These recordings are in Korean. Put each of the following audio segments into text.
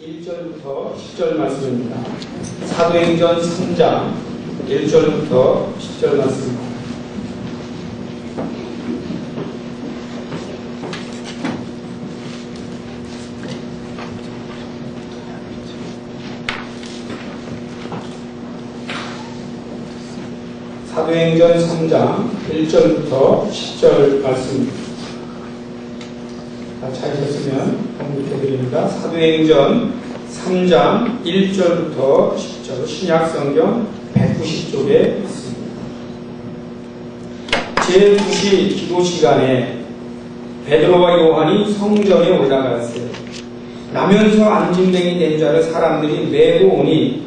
1절부터 10절 말씀입니다. 사도행전 3장 1절부터 10절 말씀입니다. 사도행전 3장 1절부터 10절 말씀입니다. 다 찾으셨으면 공부해드립니다. 사도행전 3장 1절부터 10절 신약성경 190쪽에 있습니다. 제9시 기도시간에 베드로와 요한이 성전에 올라갔어요. 나면서 안진뱅이 된 자를 사람들이 메고 오니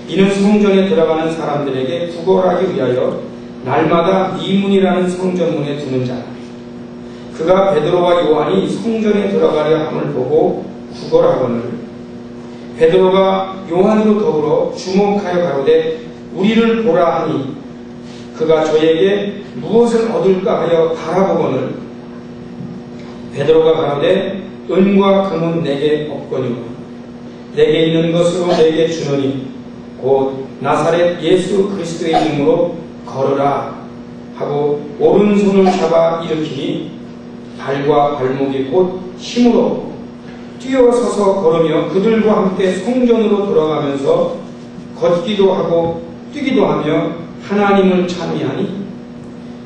이는 성전에 들어가는 사람들에게 구걸하기 위하여 날마다 미문이라는 성전문에 두는 자라. 그가 베드로와 요한이 성전에 들어가려 함을 보고 구걸하거늘 베드로가 요한으로 더불어 주목하여 가로되 우리를 보라 하니 그가 저에게 무엇을 얻을까 하여 바라보거늘 베드로가 가로되 은과 금은 내게 없거니와 내게 있는 것으로 내게 주노니 곧 나사렛 예수 그리스도의 이름으로 걸으라 하고 오른손을 잡아 일으키니 발과 발목이 곧 힘으로 뛰어서서 걸으며 그들과 함께 성전으로 돌아가면서 걷기도 하고 뛰기도 하며 하나님을 찬미하니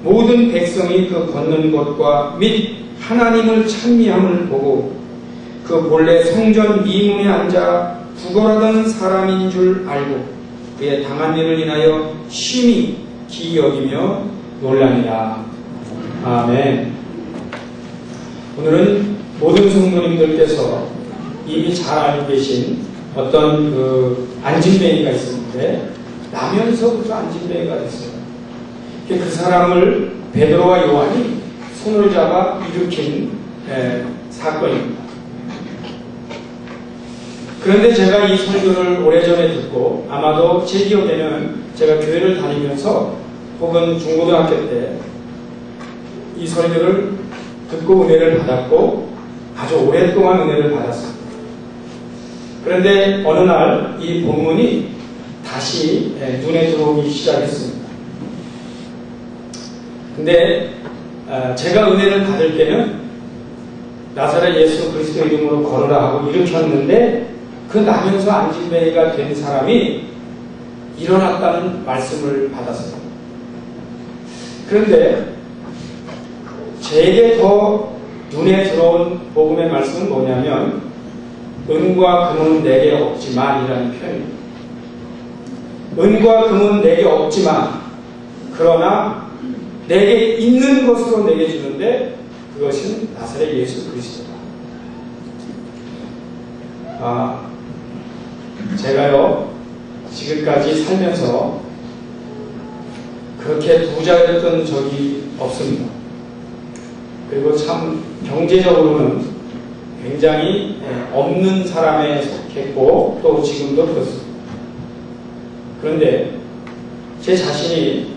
모든 백성이 그 걷는 것과 및 하나님을 찬미함을 보고 그 본래 성전 미문에 앉아 구걸하던 사람인 줄 알고 그의 당한 일을 인하여 심히 기이 여기며 놀라니라. 아멘. 오늘은 모든 성도님들께서 이미 잘 알고 계신 어떤 안진뱅이가 있었는데 나면서부터 안진뱅이가 됐어요. 그 사람을 베드로와 요한이 손을 잡아 일으킨 사건입니다. 그런데 제가 이 설교를 오래전에 듣고 아마도 제 기억에는 제가 교회를 다니면서 혹은 중고등학교 때 이 설교를 듣고 은혜를 받았고 아주 오랫동안 은혜를 받았습니다. 그런데 어느 날 이 본문이 다시 눈에 들어오기 시작했습니다. 근데 제가 은혜를 받을 때는 나사렛 예수 그리스도 이름으로 걸으라 하고 일으켰는데 그 나면서 안진뱅이가 된 사람이 일어났다는 말씀을 받았어요. 그런데 제게 더 눈에 들어온 복음의 말씀은 뭐냐면 은과 금은 내게 없지만이라는 표현입니다. 은과 금은 내게 없지만 그러나 내게 있는 것으로 내게 주는데 그것은 나사렛 예수 그리스도다. 제가요 지금까지 살면서 그렇게 부자였던 적이 없습니다. 그리고 참 경제적으로는 굉장히 없는 사람에 속했고 또 지금도 그렇습니다. 그런데 제 자신이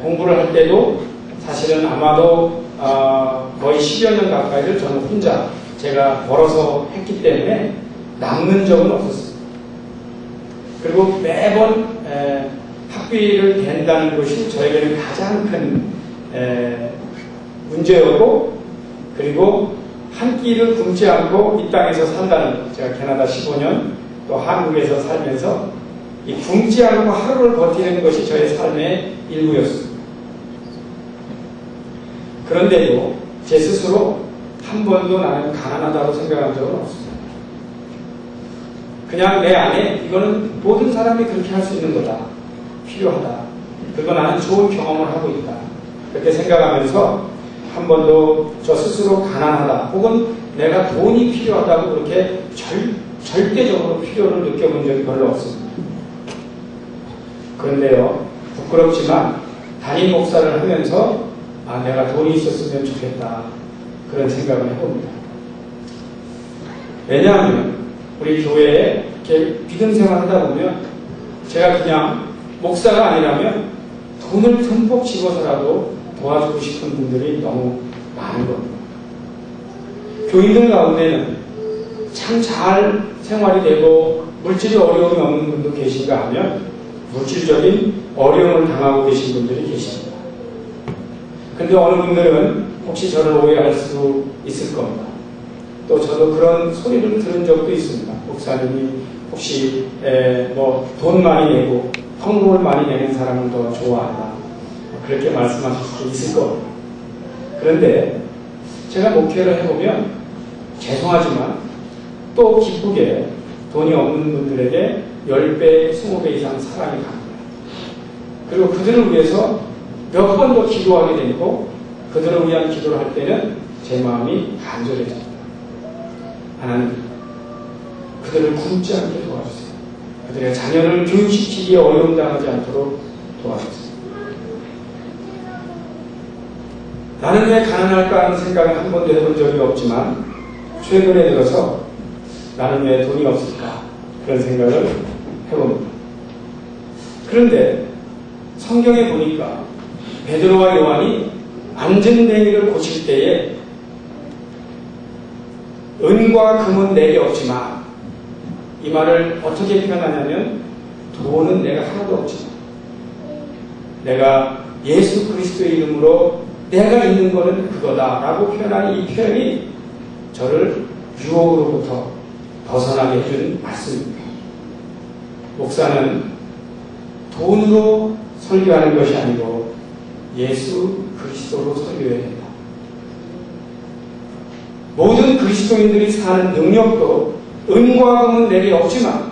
공부를 할 때도 사실은 아마도 거의 10여 년 가까이를 저는 혼자 제가 벌어서 했기 때문에 남는 적은 없었습니다. 그리고 매번 학비를 댄다는 것이 저에게는 가장 큰 문제였고 그리고 한 끼를 굶지 않고 이 땅에서 산다는 것. 제가 캐나다 15년 또 한국에서 살면서 이 굶지 않고 하루를 버티는 것이 저의 삶의 일부였습니다. 그런데도 제 스스로 한 번도 나는 가난하다고 생각한 적은 없습니다. 그냥 내 안에 이거는 모든 사람이 그렇게 할 수 있는 거다. 필요하다. 그리고 나는 좋은 경험을 하고 있다. 그렇게 생각하면서 한 번도 저 스스로 가난하다 혹은 내가 돈이 필요하다고 그렇게 절대적으로 필요를 느껴본 적이 별로 없습니다. 그런데요 부끄럽지만 담임 목사를 하면서 내가 돈이 있었으면 좋겠다 그런 생각을 해봅니다. 왜냐하면 우리 교회에 이렇게 믿음 생활 하다 보면 제가 그냥 목사가 아니라면 돈을 듬뿍 집어서라도 도와주고 싶은 분들이 너무 많은 겁니다. 교인들 가운데는 참 잘 생활이 되고 물질이 어려움이 없는 분도 계신가 하면 물질적인 어려움을 당하고 계신 분들이 계십니다. 그런데 어느 분들은 혹시 저를 오해할 수도 있을 겁니다. 또 저도 그런 소리를 들은 적도 있습니다. 목사님이 혹시 돈 많이 내고 헌금을 많이 내는 사람을 더 좋아한다, 그렇게 말씀하실 수도 있을 겁니다. 그런데 제가 목회를 해보면 죄송하지만 또 기쁘게 돈이 없는 분들에게 10배, 20배 이상 사랑이 갑니다. 그리고 그들을 위해서 몇 번 더 기도하게 되고 그들을 위한 기도를 할 때는 제 마음이 간절해집니다. 하나님, 그들을 굶지 않게 도와주세요. 그들의 자녀를 교육시키기에 어려움 당하지 않도록 도와주세요. 나는 왜 가난할까 하는 생각을 한 번도 해본 적이 없지만 최근에 들어서 나는 왜 돈이 없을까 그런 생각을 해봅니다. 그런데 성경에 보니까 베드로와 요한이 안전뱅이를 고칠 때에 은과 금은 내게 없지만, 이 말을 어떻게 표현하냐면 돈은 내가 하나도 없지만 내가 예수 그리스도의 이름으로 내가 있는 것은 그거다 라고 표현하는 이 표현이 저를 유혹으로부터 벗어나게 해준 말씀입니다. 목사는 돈으로 설교하는 것이 아니고 예수 그리스도로 설교해야 된다. 모든 그리스도인들이 사는 능력도 은과 금은 내게 없지만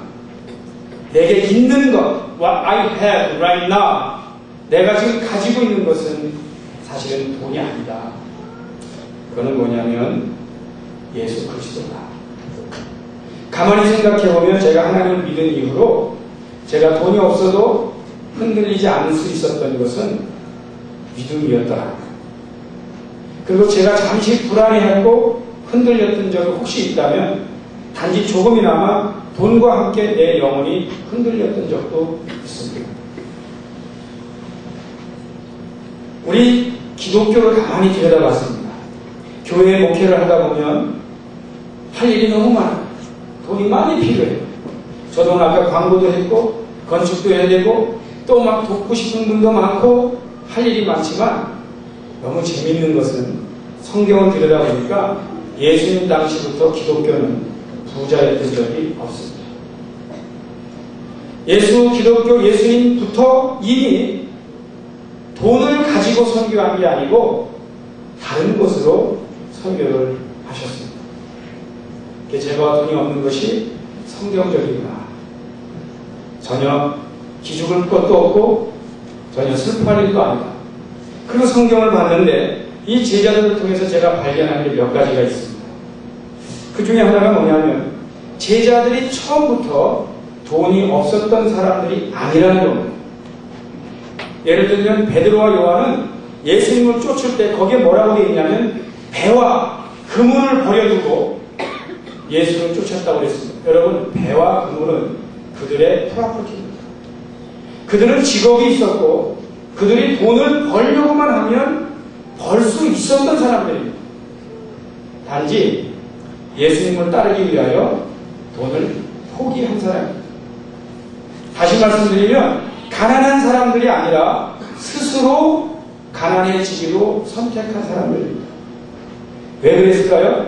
내게 있는 것, what I have right now, 내가 지금 가지고 있는 것은 사실은 돈이 아니다. 그거는 뭐냐면 예수 그리스도다. 가만히 생각해보면 제가 하나님을 믿은 이후로 제가 돈이 없어도 흔들리지 않을 수 있었던 것은 믿음이었더라. 그리고 제가 잠시 불안해하고 흔들렸던 적이 혹시 있다면 단지 조금이나마 돈과 함께 내 영혼이 흔들렸던 적도 있습니다. 우리 기독교를 가만히 들여다봤습니다. 교회 목회를 하다 보면 할 일이 너무 많아요. 돈이 많이 필요해요. 저도 아까 광고도 했고 건축도 해야 되고 또 막 돕고 싶은 분도 많고 할 일이 많지만 너무 재미있는 것은 성경을 들여다보니까 예수님 당시부터 기독교는 부자였던 적이 없습니다. 기독교 예수님부터 이미 돈을 가지고 선교한 게 아니고 다른 것으로 선교를 하셨습니다. 제가 돈이 없는 것이 성경적이구나. 전혀 기죽을 것도 없고 전혀 슬퍼할 일도 아니다. 그리고 성경을 봤는데 이 제자들을 통해서 제가 발견한 게 몇 가지가 있습니다. 그 중에 하나가 뭐냐면 제자들이 처음부터 돈이 없었던 사람들이 아니라는 겁니다. 예를 들면 베드로와 요한은 예수님을 쫓을 때 거기에 뭐라고 되어 있냐면 배와 그물을 버려두고 예수를 쫓았다고 그랬습니다. 여러분, 배와 그물은 그들의 프로퍼티입니다. 그들은 직업이 있었고 그들이 돈을 벌려고만 하면 벌 수 있었던 사람들입니다. 단지 예수님을 따르기 위하여 돈을 포기한 사람입니다. 다시 말씀드리면 가난한 사람들이 아니라 스스로 가난해지기로 선택한 사람들입니다. 왜 그랬을까요?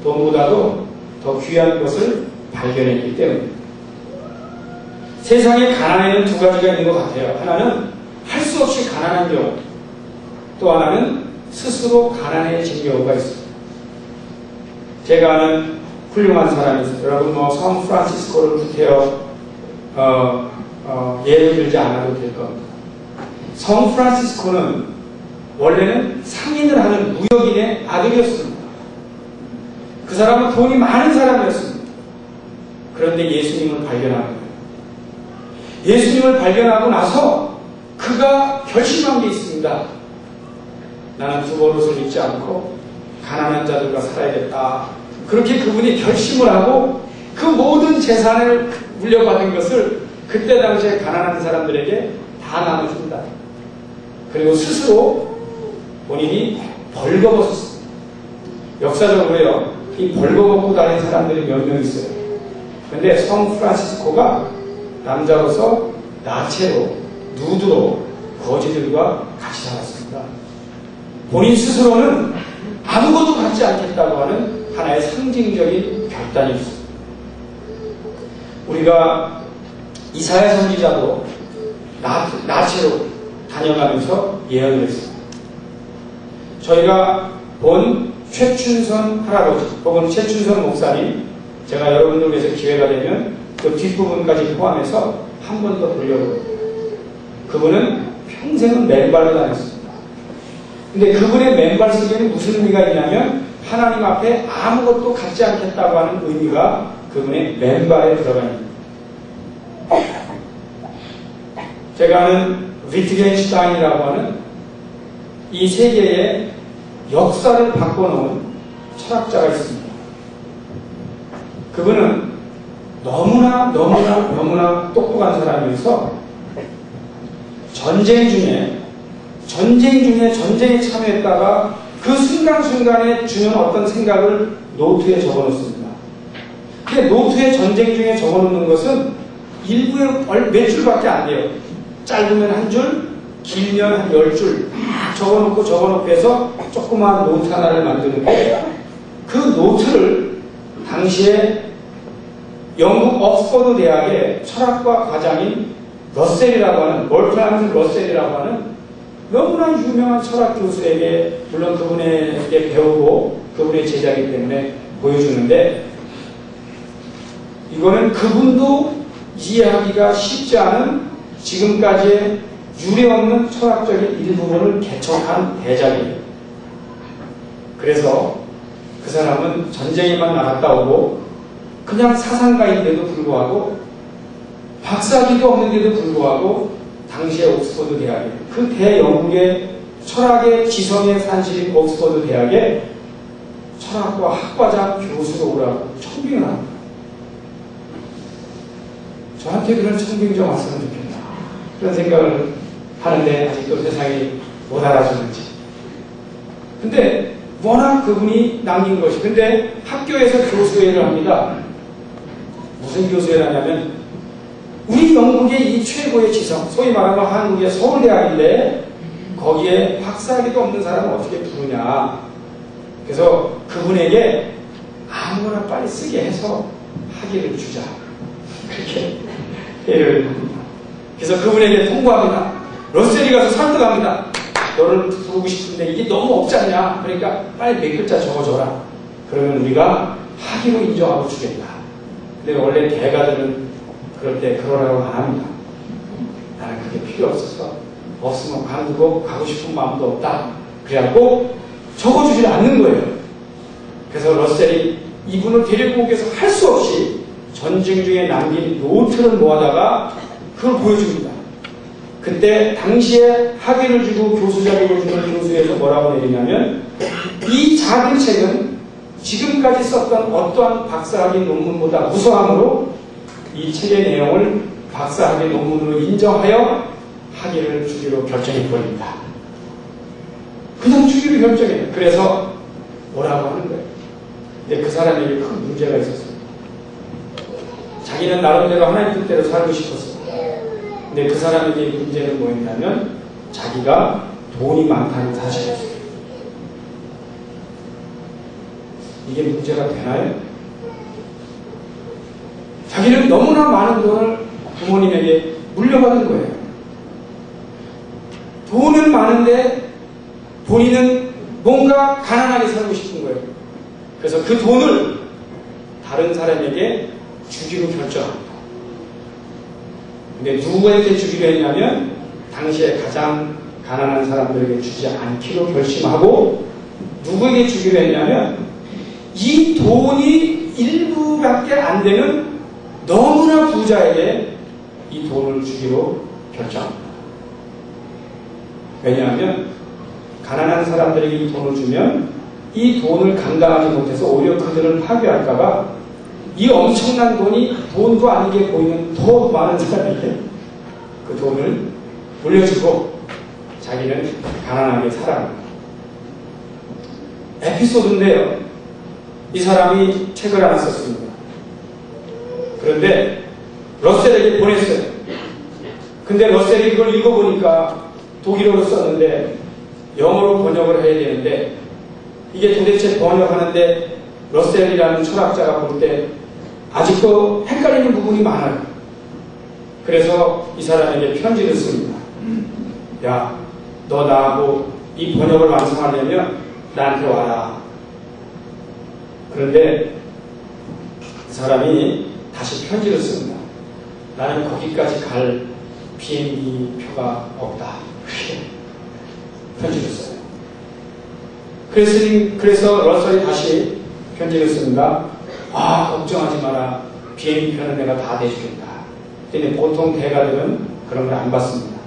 돈보다도 더 귀한 것을 발견했기 때문입니다. 세상에 가난에는 두 가지가 있는 것 같아요. 하나는 할 수 없이 가난한 경우, 또 하나는 스스로 가난해진 경우가 있습니다. 제가 아는 훌륭한 사람이 있어요. 여러분 샌프란시스코를 구태여 예를 들지 않아도 될 겁니다. 샌프란시스코는 원래는 상인을 하는 무역인의 아들이었습니다. 그 사람은 돈이 많은 사람이었습니다. 그런데 예수님을 발견한 거예요. 예수님을 발견하고 나서 그가 결심한 게 있습니다. 나는 두 버릇을 입지 않고 가난한 자들과 살아야겠다. 그렇게 그분이 결심을 하고 그 모든 재산을 물려받은 것을 그때 당시에 가난한 사람들에게 다 나눠준다. 그리고 스스로 본인이 벌거벗었습니다. 역사적으로요, 이 벌거벗고 다니는 사람들이 몇 명 있어요. 그런데 성 프란시스코가 남자로서 나체로, 누드로 거지들과 같이 살았습니다. 본인 스스로는 아무것도 갖지 않겠다고 하는 하나의 상징적인 결단이 있습니다. 우리가 이사야 선지자도 나체로 다녀가면서 예언을 했습니다. 저희가 본 최춘선 할아버지 혹은 최춘선 목사님, 제가 여러분들 위해서 기회가 되면 그 뒷부분까지 포함해서 한 번 더 돌려보고, 그분은 평생은 맨발로 다녔습니다. 근데 그분의 맨발 속에는 무슨 의미가 있냐면 하나님 앞에 아무것도 갖지 않겠다고 하는 의미가 그분의 맨발에 들어가 있습니다. 제가 아는 위트겐슈타인이라고 하는 이 세계의 역사를 바꿔놓은 철학자가 있습니다. 그분은 너무나 똑똑한 사람이어서 전쟁 중에 전쟁에 참여했다가 그 순간순간에 주는 어떤 생각을 노트에 적어놓습니다. 근데 노트에 전쟁 중에 적어놓는 것은 일부에 몇 줄밖에 안 돼요. 짧으면 한 줄, 길면 한 10줄 막 적어놓고 해서 조그마한 노트 하나를 만드는데, 그 노트를 당시에 영국 옥스퍼드 대학의 철학과 과장인 러셀이라고 하는, 월프람 러셀이라고 하는 너무나 유명한 철학 교수에게, 물론 그분에게 배우고 그분의 제자이기 때문에 보여주는데, 이거는 그분도 이해하기가 쉽지 않은 지금까지의 유례없는 철학적인 일부분을 개척한 대작이에요. 그래서 그 사람은 전쟁에만 나갔다 오고 그냥 사상가인데도 불구하고 박사학위도 없는데도 불구하고 당시의 옥스퍼드 대학에, 그 대영국의 철학의 지성의 산실인 옥스퍼드 대학에 철학과 학과장 교수로 오라고 청빙을 합니다. 저한테 그런 청빙 좀 왔으면 좋겠다, 그런 생각을 하는데 아직도 세상이 못 알아주는지. 근데 워낙 그분이 남긴 것이, 근데 학교에서 교수회를 합니다. 무슨 교수회를 하냐면 우리 영국의 이 최고의 지성, 소위 말하면 한국의 서울대학인데 거기에 박사학위도 없는 사람을 어떻게 부르냐. 그래서 그분에게 아무거나 빨리 쓰게 해서 학위를 주자, 그렇게 회의를 합니다. 그래서 그분에게 통보합니다. 러셀이 가서 설득합니다. 너를 부르고 싶은데 이게 너무 없지 않냐. 그러니까 빨리 몇 글자 적어줘라. 그러면 우리가 학위로 인정하고 주겠다. 근데 원래 대가들은 그럴 때 그러라고 안 합니다. 나는 그게 필요 없어서, 없으면 관두고 가고 싶은 마음도 없다. 그래갖고 적어주지 않는 거예요. 그래서 러셀이 이분을 데리고 오기 위해서 할 수 없이 전쟁 중에 남긴 노트를 모아다가 그걸 보여줍니다. 그때 당시에 학위를 주고 교수 자격을 주는 교수에서 뭐라고 내리냐면, 이 작은 책은 지금까지 썼던 어떠한 박사학위 논문보다 우수함으로 이 책의 내용을 박사학위 논문으로 인정하여 학위를 주기로 결정해버립니다. 그냥 주기로 결정해요. 그래서 뭐라고 하는 거예요. 근데 그 사람에게 큰 문제가 있었어요. 자기는 나름대로 하나님 뜻대로 살고 싶었어요. 근데 그 사람에게 문제는 뭐였냐면 자기가 돈이 많다는 사실이었어요. 이게 문제가 되나요? 자기는 너무나 많은 돈을 부모님에게 물려받은 거예요. 돈은 많은데 본인은 뭔가 가난하게 살고 싶은 거예요. 그래서 그 돈을 다른 사람에게 주기로 결정합니다. 근데 누구에게 주기로 했냐면 당시에 가장 가난한 사람들에게 주지 않기로 결심하고, 누구에게 주기로 했냐면 이 돈이 일부밖에 안 되는 너무나 부자에게 이 돈을 주기로 결정합니다. 왜냐하면 가난한 사람들에게 이 돈을 주면 이 돈을 감당하지 못해서 오히려 그들을 파괴할까봐 이 엄청난 돈이 돈도 아니게 보이는 더 많은 사람에게 그 돈을 물려주고 자기는 가난하게 살아갑니다. 에피소드인데요. 이 사람이 책을 하나 썼습니다. 그런데 러셀에게 보냈어요. 근데 러셀이 그걸 읽어보니까 독일어로 썼는데 영어로 번역을 해야 되는데 이게 도대체 번역하는데 러셀이라는 철학자가 볼 때 아직도 헷갈리는 부분이 많아요. 그래서 이 사람에게 편지를 씁니다. 야, 너 나하고 이 번역을 완성하려면 나한테 와라. 그런데 그 사람이 다시 편지를 씁니다. 나는 거기까지 갈 비행기 표가 없다. 편지를 써요. 그래서 러셀이 다시 편지를 씁니다. 아, 걱정하지 마라. 비행기 표는 내가 다 대주겠다. 근데 보통 대가들은 그런 걸 안 받습니다.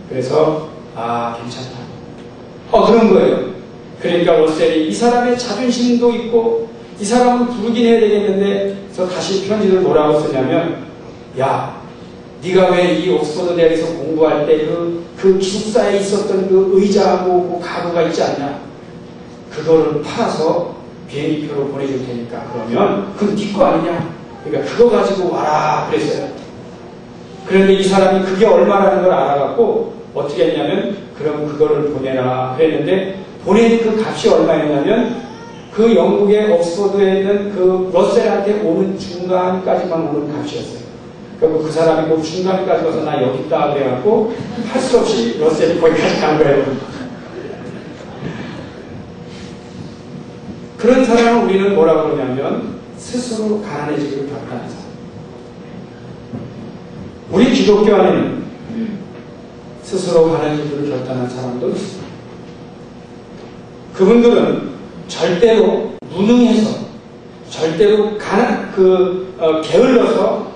그래서 아, 괜찮다. 그런 거예요. 그러니까 러셀이 이 사람의 자존심도 있고 이 사람은 부르긴 해야 되겠는데 그래서 다시 편지를 뭐라고 쓰냐면 야, 네가 왜 이 옥스퍼드 대학에서 공부할 때 그 기숙사에 있었던 그 의자하고 그 가구가 있지 않냐? 그거를 팔아서 비행기표로 보내줄 테니까 그러면 그건 네 거 아니냐? 그러니까 그거 가지고 와라 그랬어요. 그런데 이 사람이 그게 얼마라는 걸 알아갖고 어떻게 했냐면 그럼 그거를 보내라 그랬는데 보낸 그 값이 얼마였냐면 그 영국의 옥스퍼드에 있는 그 러셀한테 오는 중간까지만 오는 값이었어요. 그리고 그 사람이 뭐 중간까지 가서 나 여기 있다 그래갖고 할 수 없이 러셀이 거기까지 간 거예요. 그런 사람을 우리는 뭐라고 그러냐면 스스로 가난해지기를 결단한 사람. 우리 기독교 안에는 스스로 가난해지기를 결단한 사람도 있습니다. 그분들은 절대로 무능해서 절대로 게을러서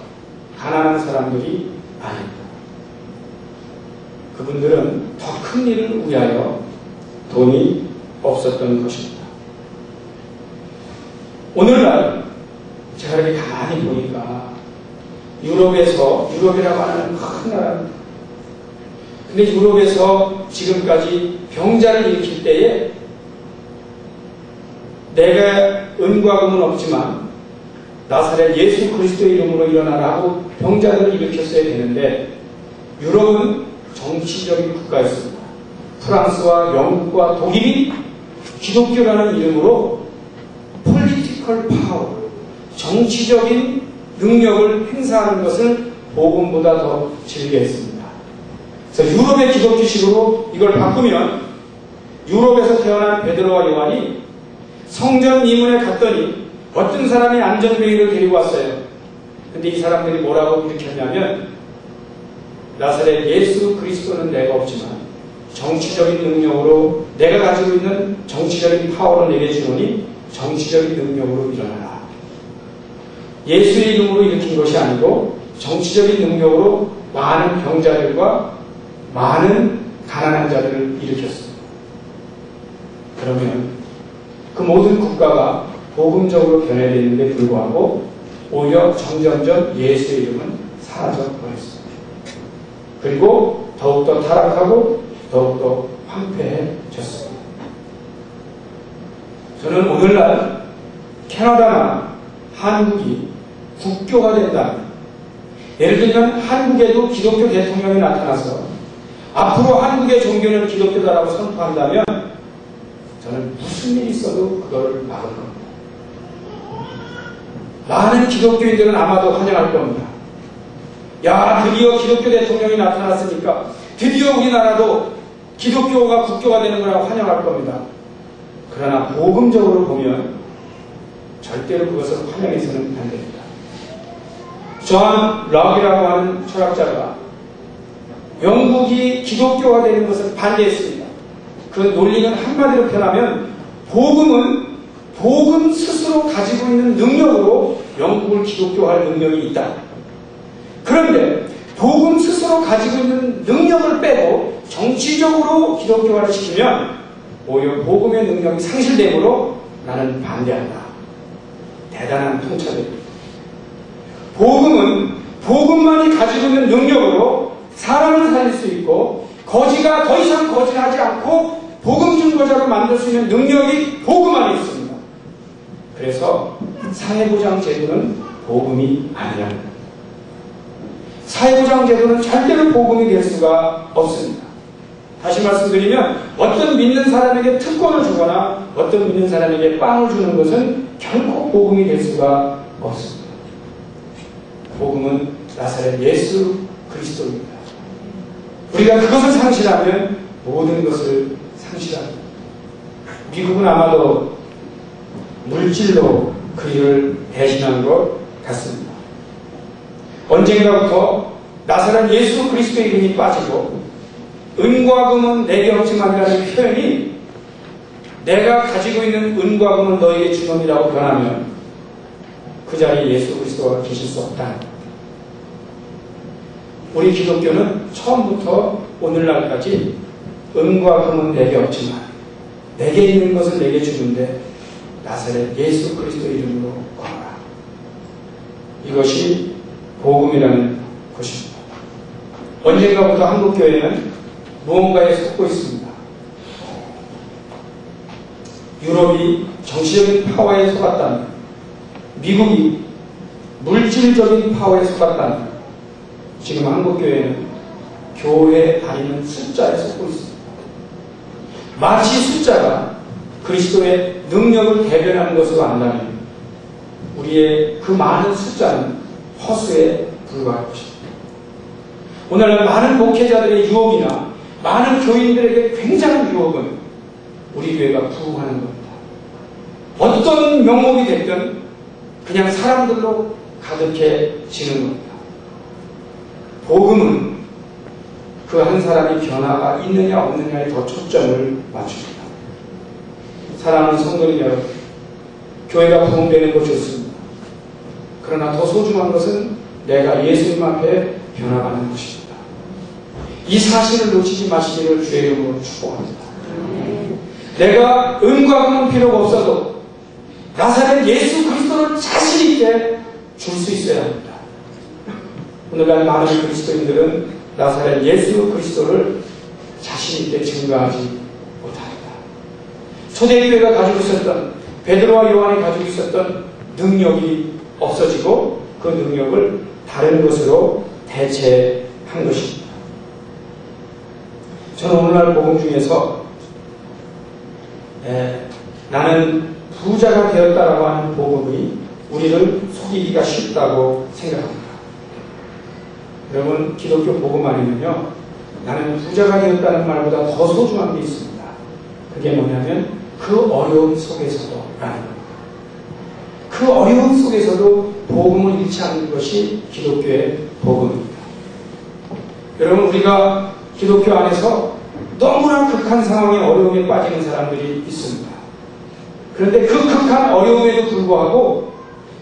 가난한 사람들이 아닙니다. 그분들은 더 큰 일을 위하여 돈이 없었던 것입니다. 오늘날 제가 이렇게 가만히 보니까 유럽이라고 하는 큰 나라입니다. 근데 유럽에서 지금까지 병자를 일으킬 때에 내가 은과 금은 없지만 나사렛 예수 그리스도의 이름으로 일어나라고 병자들을 일으켰어야 되는데 유럽은 정치적인 국가였습니다. 프랑스와 영국과 독일이 기독교라는 이름으로 political power, 정치적인 능력을 행사하는 것을 복음보다 더 즐겨했습니다. 그래서 유럽의 기독교식으로 이걸 바꾸면 유럽에서 태어난 베드로와 요한이 성전 이문에 갔더니 어떤 사람이 안전뱅이를 데리고 왔어요. 근데 이 사람들이 뭐라고 일으켰냐면 나사렛 예수 그리스도는 내가 없지만 정치적인 능력으로 내가 가지고 있는 정치적인 파워를 내게 주노니 정치적인 능력으로 일어나라. 예수의 이름으로 일으킨 것이 아니고 정치적인 능력으로 많은 병자들과 많은 가난한 자들을 일으켰습니다. 그러면 그 모든 국가가 복음적으로 변해되는데 불구하고 오히려 점점점 예수의 이름은 사라져 버렸습니다. 그리고 더욱더 타락하고 더욱더 황폐해졌습니다. 저는 오늘날 캐나다나 한국이 국교가 된다면 예를 들면 한국에도 기독교 대통령이 나타나서 앞으로 한국의 종교는 기독교다라고 선포한다면 저는 무슨 일이 있어도 그걸 막을 겁니다. 많은 기독교인들은 아마도 환영할 겁니다. 야, 드디어 기독교 대통령이 나타났으니까 드디어 우리나라도 기독교가 국교가 되는 거라고 환영할 겁니다. 그러나 복음적으로 보면 절대로 그것을 환영해서는 안 됩니다. 존 럭이라고 하는 철학자가 영국이 기독교가 되는 것을 반대했습니다. 그 논리는 한마디로 표현하면 복음 스스로 가지고 있는 능력으로 영국을 기독교화할 능력이 있다. 그런데 복음 스스로 가지고 있는 능력을 빼고 정치적으로 기독교화를 시키면 오히려 복음의 능력이 상실되므로 나는 반대한다. 대단한 통찰입니다. 복음은 복음만이 가지고 있는 능력으로 사람을 살릴 수 있고 거지가 더 이상 거지하지 않고 복음 증거자로 만들 수 있는 능력이 복음 안에 있습니다. 그래서 사회보장 제도는 복음이 아니라 사회보장 제도는 절대로 복음이 될 수가 없습니다. 다시 말씀드리면 어떤 믿는 사람에게 특권을 주거나 어떤 믿는 사람에게 빵을 주는 것은 결코 복음이 될 수가 없습니다. 복음은 나사렛 예수 그리스도입니다. 우리가 그것을 상실하면 모든 것을 상실합니다. 미국은 아마도 물질로 그리를 배신한 것 같습니다. 언젠가부터 나사렛 예수 그리스도의 이름이 빠지고 은과 금은 내게 없지만이라는 표현이 내가 가지고 있는 은과 금은 너에게 주노니라고 변하면 그 자리에 예수 그리스도가 계실 수 없다는 겁니다. 우리 기독교는 처음부터 오늘날까지 은과 금은 내게 없지만 내게 있는 것을 내게 주는데 나사렛 예수 그리스도 이름으로 걸어라. 이것이 복음이라는 것입니다. 언젠가부터 한국교회는 무언가에 속고 있습니다. 유럽이 정치적인 파워에 속았다면, 미국이 물질적인 파워에 속았다면, 지금 한국교회는 교회 다니는 숫자에 속고 있습니다. 마치 숫자가 그리스도의 능력을 대변하는 것으로 안다면 우리의 그 많은 숫자는 허수에 불과할 것입니다. 오늘날 많은 목회자들의 유혹이나 많은 교인들에게 굉장한 유혹은 우리 교회가 부흥하는 겁니다. 어떤 명목이 됐든 그냥 사람들로 가득해지는 겁니다. 복음은 그 한 사람이 변화가 있느냐 없느냐에 더 초점을 맞춥니다. 사랑하는 성도님 여러분, 교회가 부흥되는 것 좋습니다. 그러나 더 소중한 것은 내가 예수님 앞에 변화가는 것입니다. 이 사실을 놓치지 마시기를 주의 이름으로 축복합니다. 내가 은과 금은 필요가 없어도 나사렛 예수 그리스도를 자신 있게 줄 수 있어야 합니다. 오늘날 많은 그리스도인들은 나사렛 예수 그리스도를 자신 있게 증거하지 못합니다. 초대교회가 가지고 있었던, 베드로와 요한이 가지고 있었던 능력이 없어지고 그 능력을 다른 것으로 대체한 것입니다. 저는 오늘날 복음 중에서 나는 부자가 되었다라고 하는 복음이 우리를 속이기가 쉽다고 생각합니다. 여러분, 기독교 복음 아니면요, 나는 부자가 되었다는 말보다 더 소중한 게 있습니다. 그게 뭐냐면 그 어려움 속에서도 라는 겁니다. 그 어려움 속에서도 복음을 잃지 않는 것이 기독교의 복음입니다. 여러분, 우리가 기독교 안에서 너무나 극한 상황에 어려움에 빠지는 사람들이 있습니다. 그런데 그 극한 어려움에도 불구하고,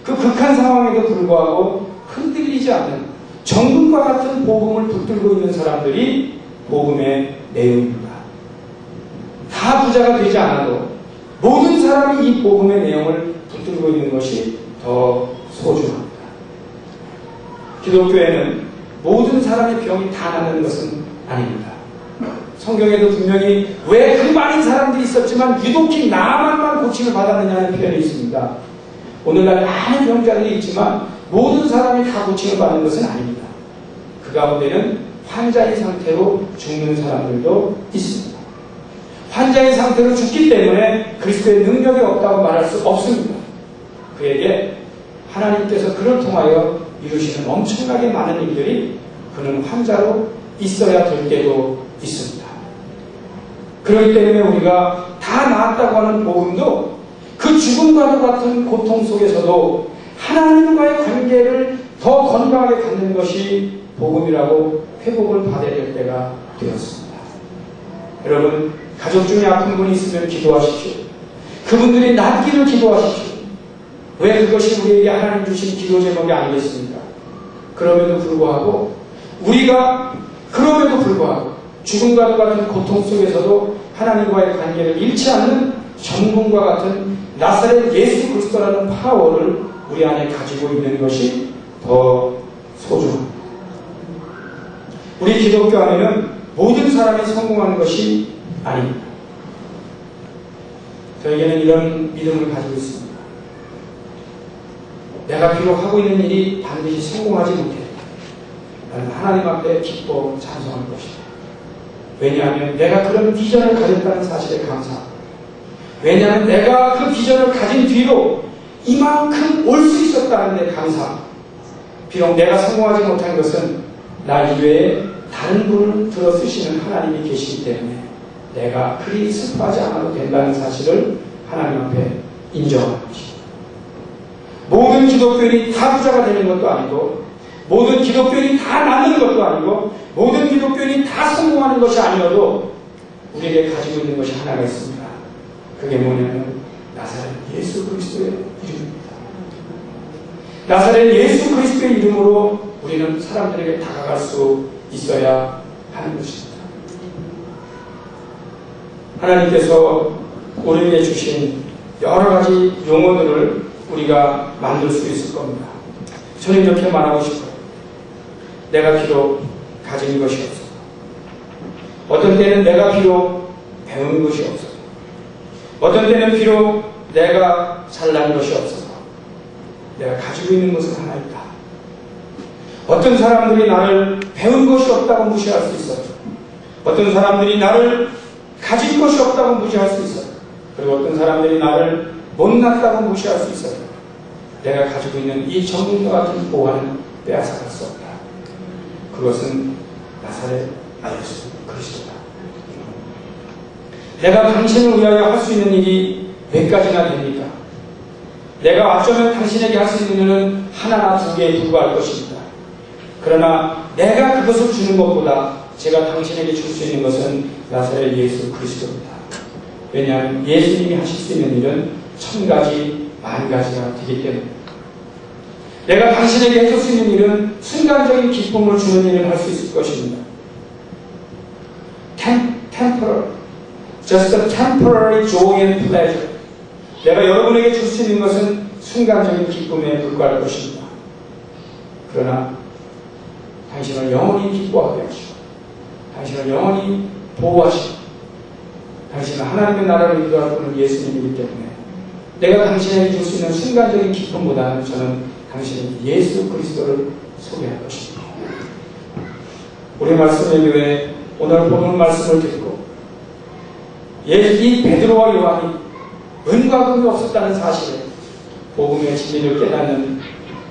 그 극한 상황에도 불구하고 흔들리지 않는 정금과 같은 복음을 붙들고 있는 사람들이 복음의 내용입니다. 다 부자가 되지 않아도 모든 사람이 이 복음의 내용을 붙들고 있는 것이 더 소중합니다. 기독교에는 모든 사람의 병이 다 낫는 것은 아닙니다. 성경에도 분명히 왜 그 많은 사람들이 있었지만 유독히 나만만 고침을 받았느냐는 표현이 있습니다. 오늘날 많은 병자들이 있지만 모든 사람이 다 고침을 받는 것은 아닙니다. 그 가운데는 환자의 상태로 죽는 사람들도 있습니다. 환자의 상태로 죽기 때문에 그리스도의 능력이 없다고 말할 수 없습니다. 그에게 하나님께서 그를 통하여 이루시는 엄청나게 많은 일들이 그는 환자로 있어야 될 때도 있습니다. 그렇기 때문에 우리가 다 나았다고 하는 복음도 그 죽음과도 같은 고통 속에서도 하나님과의 관계를 더 건강하게 갖는 것이 복음이라고 회복을 받아야 될 때가 되었습니다. 여러분, 가족 중에 아픈 분이 있으면 기도하십시오. 그분들이 낫기를 기도하십시오. 왜 그것이 우리에게 하나님 주신 기도 제목이 아니겠습니까? 그럼에도 불구하고 죽음과도 같은 고통 속에서도 하나님과의 관계를 잃지 않는 정금과 같은 나사렛 예수 그리스도라는 파워를 우리 안에 가지고 있는 것이 더 소중합니다. 우리 기독교 안에는 모든 사람이 성공하는 것이 아닙니다. 저에게는 이런 믿음을 가지고 있습니다. 내가 비록 하고 있는 일이 반드시 성공하지 못해 나는 하나님 앞에 기뻐 찬송할 것이다. 왜냐하면 내가 그런 비전을 가졌다는 사실에 감사하고, 왜냐하면 내가 그 비전을 가진 뒤로 이만큼 올 수 있었다는 데 감사하고, 비록 내가 성공하지 못한 것은 나 이외에 다른 분을 들어 쓰시는 하나님이 계시기 때문에 내가 그리 슬퍼하지 않아도 된다는 사실을 하나님 앞에 인정하는 것입니다. 모든 기독교인이 다 부자가 되는 것도 아니고, 모든 기독교인이 다 낳는 것도 아니고, 모든 기독교인이 다 성공하는 것이 아니어도 우리에게 가지고 있는 것이 하나가 있습니다. 그게 뭐냐면 나사렛 예수 그리스도의 이름입니다. 나사렛 예수 그리스도의 이름으로 우리는 사람들에게 다가갈 수 있어야 하는 것입니다. 하나님께서 우리에게 주신 여러 가지 용어들을 우리가 만들 수 있을 겁니다. 저는 이렇게 말하고 싶어요. 내가 비록 가진 것이 없어서, 어떤 때는 내가 비록 배운 것이 없어서, 어떤 때는 비록 내가 잘난 것이 없어서 내가 가지고 있는 것은 하나 있다. 어떤 사람들이 나를 배운 것이 없다고 무시할 수 있어요. 어떤 사람들이 나를 가진 것이 없다고 무시할 수 있어요. 그리고 어떤 사람들이 나를 못났다고 무시할 수 있어요. 내가 가지고 있는 이 전문가 같은 보화는 빼앗아갈 수 없다. 그것은 나사렛 예수 그리스도다. 내가 당신을 위하여 할 수 있는 일이 몇 가지나 됩니까? 내가 어쩌면 당신에게 할 수 있는 일은 하나나 두 개에 불과할 것입니다. 그러나 내가 그것을 주는 것보다 제가 당신에게 줄 수 있는 것은 나사렛 예수 그리스도입니다. 왜냐하면 예수님이 하실 수 있는 일은 1000가지, 10,000가지가 되기 때문입니다. 내가 당신에게 해줄 수 있는 일은 순간적인 기쁨을 주는 일을 할 수 있을 것입니다. temporary, just a temporary joy and pleasure. 내가 여러분에게 줄 수 있는 것은 순간적인 기쁨에 불과할 것입니다. 그러나 당신을 영원히 기뻐하게 하시고, 당신을 영원히 보호하시고, 당신은 하나님의 나라를 인도할 분은 예수님이기 때문에 내가 당신에게 줄 수 있는 순간적인 기쁨보다는 저는 당신의 예수 그리스도를 소개할 것입니다. 우리 말씀의 교회 오늘 보는 말씀을 듣고 이 베드로와 요한이 은과 금이 없었다는 사실에 복음의 진리를 깨닫는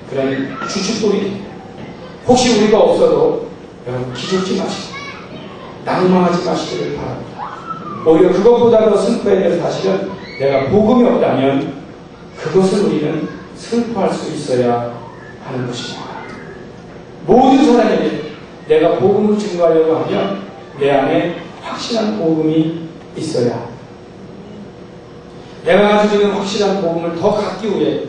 그런 주춧돌이 됩니다. 혹시 우리가 없어도 여러분 기죽지 마시고 낭망하지 마시기를 바랍니다. 오히려 그것보다 더 슬퍼해야 될 사실은 내가 복음이 없다면 그것을 우리는 슬퍼할 수 있어야 하는 것입니다. 모든 사람에게 내가 복음을 증거하려고 하면 내 안에 확실한 복음이 있어야 합니다. 내가 가지고 있는 확실한 복음을 더 갖기 위해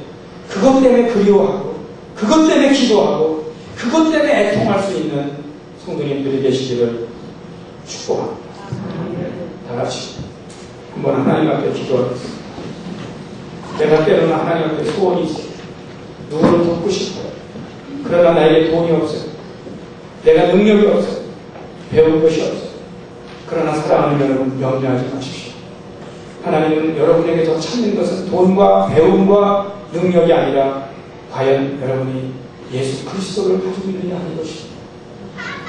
그것 때문에 그리워하고 그것 때문에 기도하고 그것 때문에 애통할 수 있는 성도님들이 되시기를 축복합니다. 다 같이 한번 하나님 앞에 기도하겠습니다. 내가 때로는 하나님 앞에 소원이 있어요. 누구를 돕고 싶어요. 그러나 나에게 돈이 없어요. 내가 능력이 없어요. 배운 것이 없어요. 그러나 사랑하는 여러분 염려하지 마십시오. 하나님은 여러분에게 더 찾는 것은 돈과 배움과 능력이 아니라 과연 여러분이 예수 그리스도를 가지고 있느냐 하는 것입니다.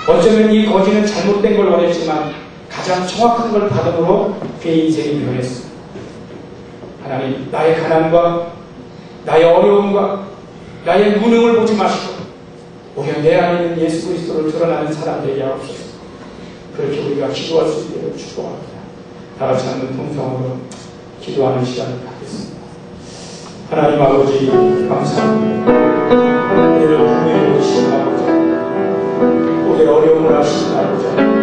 어쩌면 이 거지는 잘못된 걸 원했지만 가장 정확한 걸 받음으로 그의 인생이 변했습니다. 하나님, 나의 가난과 나의 어려움과 나의 무능을 보지 마시고 오히려 내 안에 있는 예수 그리스도를 드러나는 사람 되게 하옵소서. 그렇게 우리가 기도할 수 있기를 축복합니다. 다 같이 한번 통성으로 기도하는 시간을 갖겠습니다. 하나님 아버지 감사합니다. 우리를 구해오신 아버지, 우리의 어려움을 아시는 아버지,